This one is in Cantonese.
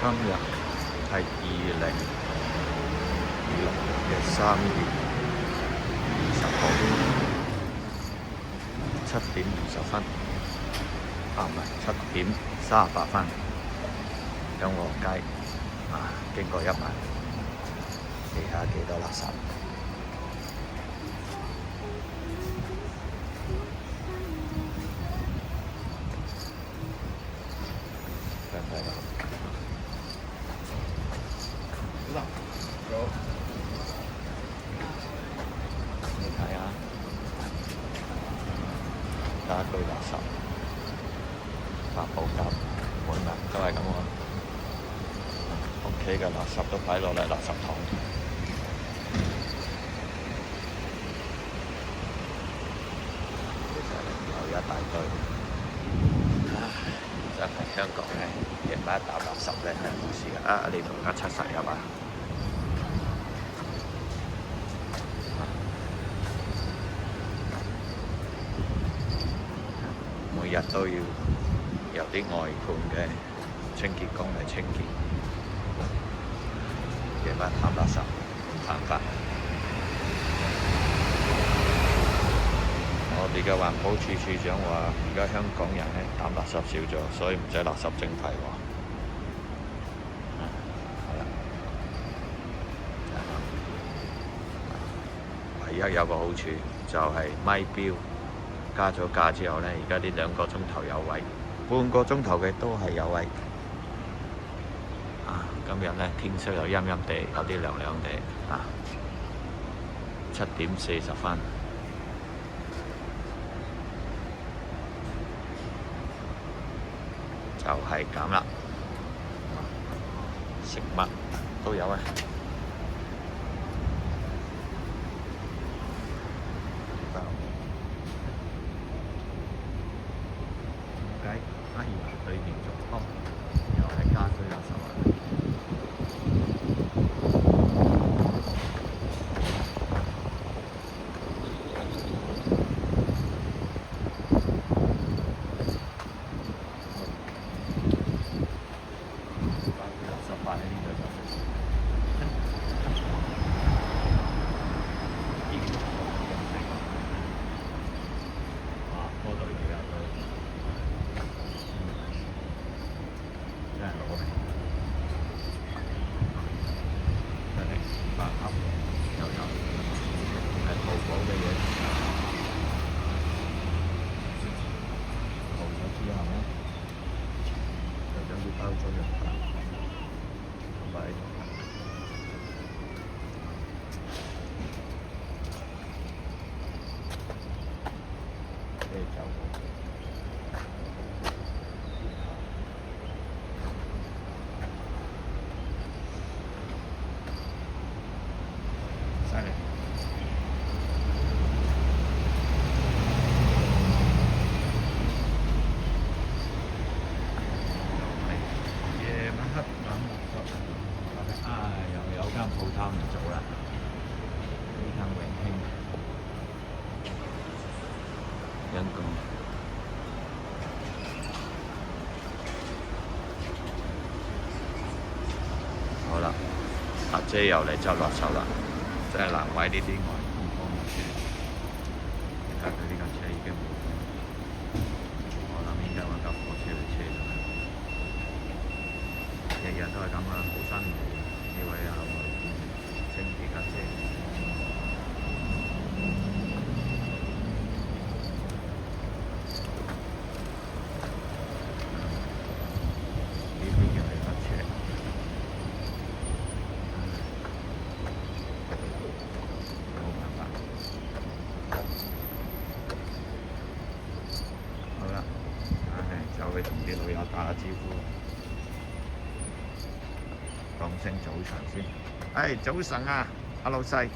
今日係2026年3月20號7點20分，唔係7點38分，響和街經過一晚，地下幾多垃圾？睇唔睇到？你睇下，家居垃圾、發泡膠滿啦，都係咁喎。屋企嘅垃圾都擺落嚟垃圾桶，有一大堆。真係香港咧，夜晚搭垃圾咧係冇事嘅。呢度7實入啊！每日都要有啲外判嘅清潔工嚟清潔，夜晚抌垃圾犯法。我哋嘅環保署署長話：而家香港人咧抌垃圾少咗，所以唔使垃圾徵費喎。唯一有個好處就係咪標加咗價之後咧，而家呢2個鐘頭有位，半個鐘頭嘅都係有位。今日咧天色又陰陰地，有啲涼涼地。7點40分。就係咁啦，食物都有啊。點解對面仲多？又係家居垃圾啊！包咗入嚟，同埋啤酒，犀利。又有間鋪頭唔做啦，呢間永興人工。好啦，阿姐又嚟執垃圾啦，真係難為呢啲外判幫嘅車。而家佢呢架車已經冇咗，我諗應該揾架貨車嚟車咗。日日都係咁啊，好辛苦。呢位啊，清潔家姐，呢邊又係架車，冇辦法。好啦，就去同啲老友打下招呼。講聲早晨先，早晨啊，阿老細。